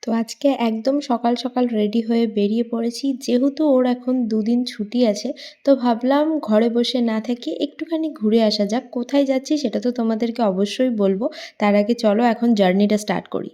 তো আজকে একদম সকাল সকাল রেডি হয়ে বেরিয়ে পড়েছি, যেহেতু ওর এখন 2 দিন ছুটি আছে। তো ভাবলাম ঘরে বসে না থেকে একটুখানি ঘুরে আসা যাক। কোথায় যাচ্ছি সেটা তো তোমাদেরকে অবশ্যই বলবো। তার আগে চলো এখন জার্নিটা স্টার্ট করি।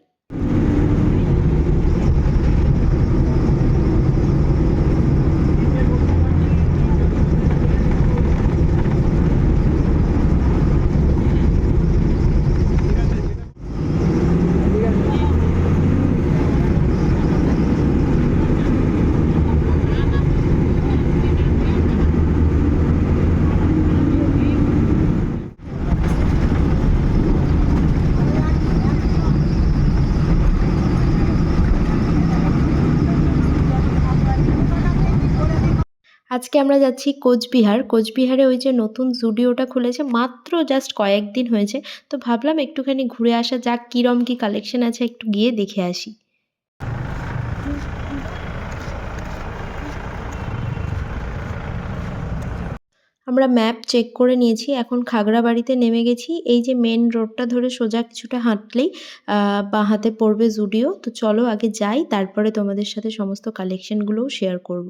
আজকে আমরা যাচ্ছি কোচবিহার। কোচবিহারে ওই যে নতুন জুডিওটা খুলেছে, মাত্র জাস্ট কয়েকদিন হয়েছে। তো ভাবলাম একটুখানি ঘুরে আসা যাক, কিরম কি কালেকশন আছে একটু গিয়ে দেখে আসি। আমরা ম্যাপ চেক করে নিয়েছি, এখন খাগড়াবাড়িতে নেমে গেছি। এই যে মেন রোডটা ধরে সোজা কিছুটা হাঁটলেই বাঁ হাতে পড়বে জুডিও। তো চলো আগে যাই, তারপরে তোমাদের সাথে সমস্ত কালেকশনগুলোও শেয়ার করব।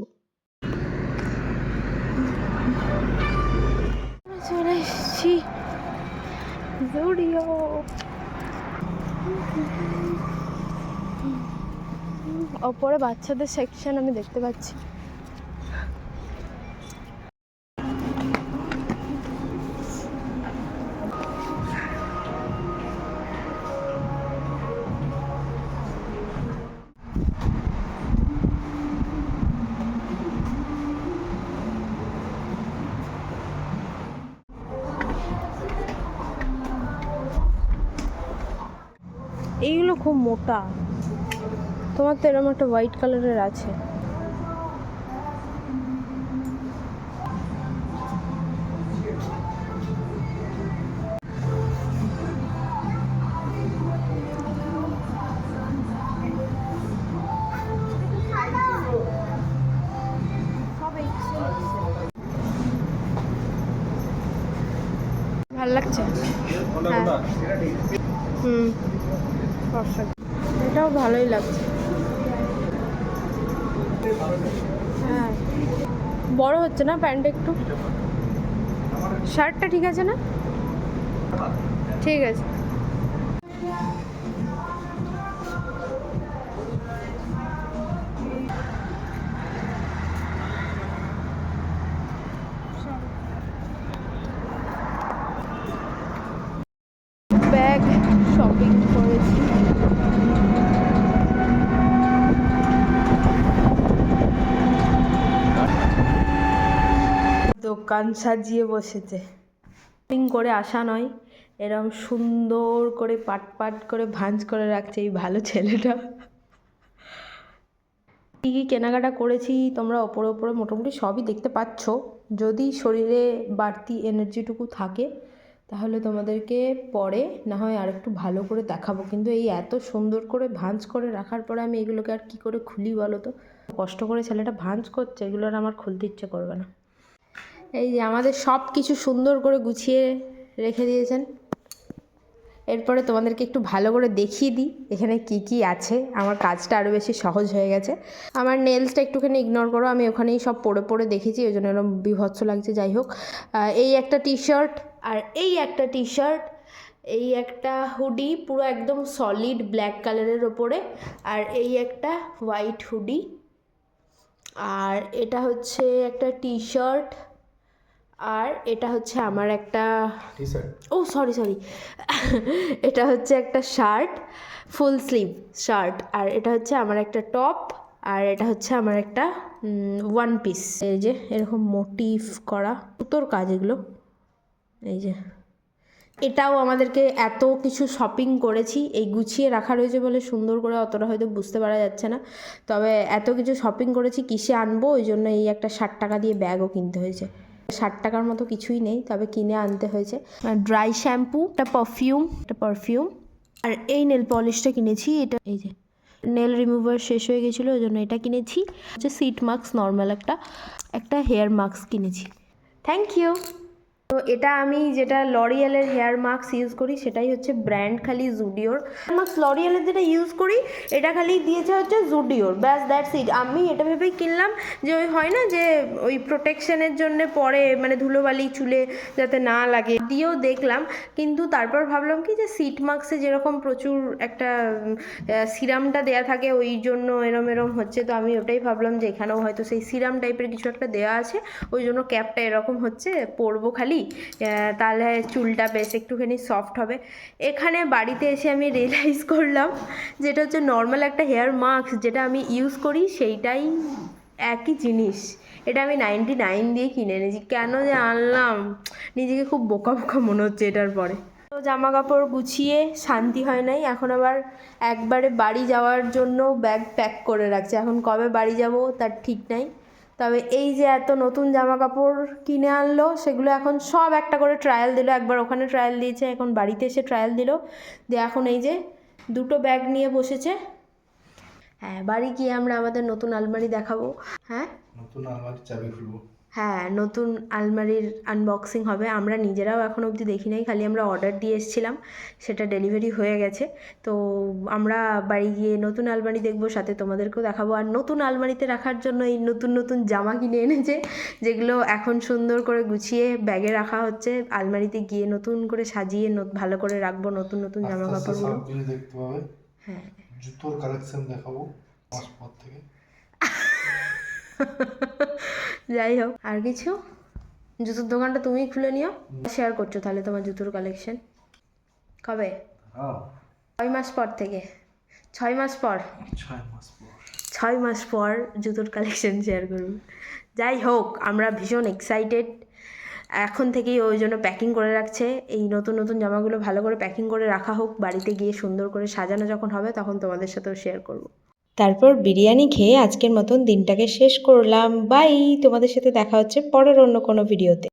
চলে এসেছি জুডিও। ওপরে বাচ্চাদের সেকশন আমি দেখতে পাচ্ছি। এইগুলো খুব মোটা, তোমার তো এরকম একটা হোয়াইট কালারের আছে। ভাল লাগছে। পারফেক্ট, এটাও ভালোই লাগছে। হ্যাঁ, বড় হচ্ছে না প্যান্টটা একটু? শার্টটা ঠিক আছে না? ঠিক আছে। ব্যাগ শপিং করেছি। দোকান সাজিয়ে বসেছে। শপিং করে আসা নয়, এরম সুন্দর করে পাট পাট করে ভাঁজ করে রাখছে এই ভালো ছেলেটা। কী কী কেনাকাটা করেছি তোমরা ওপরে ওপরে মোটামুটি সবই দেখতে পাচ্ছ। যদি শরীরে বাড়তি এনার্জিটুকু থাকে তাহলে তোমাদেরকে পরে না হয় আর একটু ভালো করে দেখাবো, কিন্তু এই এত সুন্দর করে ভাঁজ করে রাখার পরে আমি এগুলোকে আর কী করে খুলি বলো তো? কষ্ট করে ছেলেটা ভাঁজ করছে, এগুলো আর আমার খুলতে ইচ্ছে করবে না। এই যে আমাদের সব কিছু সুন্দর করে গুছিয়ে রেখে দিয়েছেন। এরপরে তোমাদেরকে একটু ভালো করে দেখিয়ে দিই এখানে কি কি আছে, আমার কাজটা আরও বেশি সহজ হয়ে গেছে। আমার নেলসটা একটুখানি ইগনোর করো, আমি ওখানেই সব পরে পরে দেখেছি, ওই জন্য এরকম বিভৎস লাগছে। যাই হোক, এই একটা টি শার্ট, আর এই একটা টি শার্ট, এই একটা হুডি পুরো একদম সলিড ব্ল্যাক কালারের ওপরে, আর এই একটা হোয়াইট হুডি, আর এটা হচ্ছে একটা টি শার্ট, আর এটা হচ্ছে আমার একটা ও সরি সরি এটা হচ্ছে একটা শার্ট, ফুল স্লিভ শার্ট, আর এটা হচ্ছে আমার একটা টপ, আর এটা হচ্ছে আমার একটা ওয়ান পিস। এই যে এরকম মোটিভ করা সুতোর কাজ এগুলো। এই যে এটাও আমাদেরকে এত কিছু শপিং করেছি, এই গুছিয়ে রাখা রয়েছে বলে সুন্দর করে অতটা হয়তো বুঝতে পারা যাচ্ছে না, তবে এত কিছু শপিং করেছি কিসে আনবো, ওই জন্য এই একটা 60 টাকা দিয়ে ব্যাগও কিনতে হয়েছে। 60 টাকার মতো কিছুই নেই, তবে কিনে আনতে হয়েছে। ড্রাই শ্যাম্পু, একটা পারফিউম, আর এই নেল পলিশটা কিনেছি। এটা এই যে নেল রিমুভার শেষ হয়ে গেছিলো, ওই জন্য এটা কিনেছি। হচ্ছে সিট মাস্ক, নর্মাল একটা হেয়ার মাস্ক কিনেছি। Thank you. তো এটা আমি যেটা লরিয়ালের হেয়ার মাস্ক ইউজ করি সেটাই হচ্ছে ব্র্যান্ড খালি জুডিওর মাস্ক। লরিয়ালের যেটা ইউজ করি এটা খালি দিয়েছে হচ্ছে জুডিওর, ব্যাস দ্যাটস ইট। আমি এটা ভেবেই কিনলাম যে ওই হয় না যে ওই প্রোটেকশনের জন্য পরে মানে ধুলোবালি চুলে যাতে না লাগে, দিয়েও দেখলাম। কিন্তু তারপর ভাবলাম কি যে সিট মাস্কে যেরকম প্রচুর একটা সিরামটা দেয়া থাকে ওই জন্য এরম এরম হচ্ছে, তো আমি ওটাই ভাবলাম যে এখানেও হয়তো সেই সিরাম টাইপের কিছু একটা দেওয়া আছে, ওই জন্য ক্যাপটা এরকম হচ্ছে, পরবো খালি তাহলে চুলটা বেশ একটুখানি সফট হবে। এখানে বাড়িতে এসে আমি রিয়েলাইজ করলাম যেটা হচ্ছে নর্মাল একটা হেয়ার মাস্ক যেটা আমি ইউজ করি সেইটাই একই জিনিস। এটা আমি 99 দিয়ে কিনে এনেছি, কেন যে আনলাম নিজেকে খুব বোকা বোকা মনে হচ্ছে এটার পরে। তো জামা কাপড় গুছিয়ে শান্তি হয় নাই, এখন আবার একবারে বাড়ি যাওয়ার জন্য ব্যাগ প্যাক করে রাখছে। এখন কবে বাড়ি যাব তার ঠিক নাই। তবে এই যে এত নতুন জামা কাপড় কিনে আনলো সেগুলো এখন সব একটা করে ট্রায়াল দিল। একবার ওখানে ট্রায়াল দিয়েছে, এখন বাড়িতে এসে ট্রায়াল দিল, দিয়ে এখন এই যে দুটো ব্যাগ নিয়ে বসেছে। হ্যাঁ, বাড়ি গিয়ে আমরা আমাদের নতুন আলমারি দেখাবো। হ্যাঁ, নতুন আলমারির চাবি খুলবো। হ্যাঁ, নতুন আলমারির আনবক্সিং হবে। আমরা নিজেরাও এখন অবধি দেখি নাই, খালি আমরা অর্ডার দিয়ে এসেছিলাম, সেটা ডেলিভারি হয়ে গেছে। তো আমরা বাড়ি গিয়ে নতুন আলমারি দেখবো, সাথে তোমাদেরকেও দেখাবো। আর নতুন আলমারিতে রাখার জন্য এই নতুন নতুন জামা কিনে এনেছে, যেগুলো এখন সুন্দর করে গুছিয়ে ব্যাগে রাখা হচ্ছে। আলমারিতে গিয়ে নতুন করে সাজিয়ে ভালো করে রাখবো নতুন নতুন জামা কাপড়গুলো। সবগুলো দেখতে পাবে। হ্যাঁ, জুতোর কালেকশন দেখাবো মাস পর থেকে। যাই হোক, আর কিছু? জুতোর দোকানটা তুমিই খুলে নিও। শেয়ার করছো তাহলে তোমার জুতোর কালেকশন কবে? 6 মাস পর থেকে, 6 মাস পর, 6 মাস পর জুতোর কালেকশন শেয়ার করব। যাই হোক, আমরা ভীষণ এক্সাইটেড এখন থেকেই, ওই জন্য প্যাকিং করে রাখছে। এই নতুন নতুন জামাগুলো ভালো করে প্যাকিং করে রাখা হোক, বাড়িতে গিয়ে সুন্দর করে সাজানো যখন হবে তখন তোমাদের সাথেও শেয়ার করব। তারপর বিরিয়ানি খেয়ে আজকের মতন দিনটাকে শেষ করলাম। বাই, তোমাদের সাথে দেখা হচ্ছে পরের অন্য কোনো ভিডিওতে।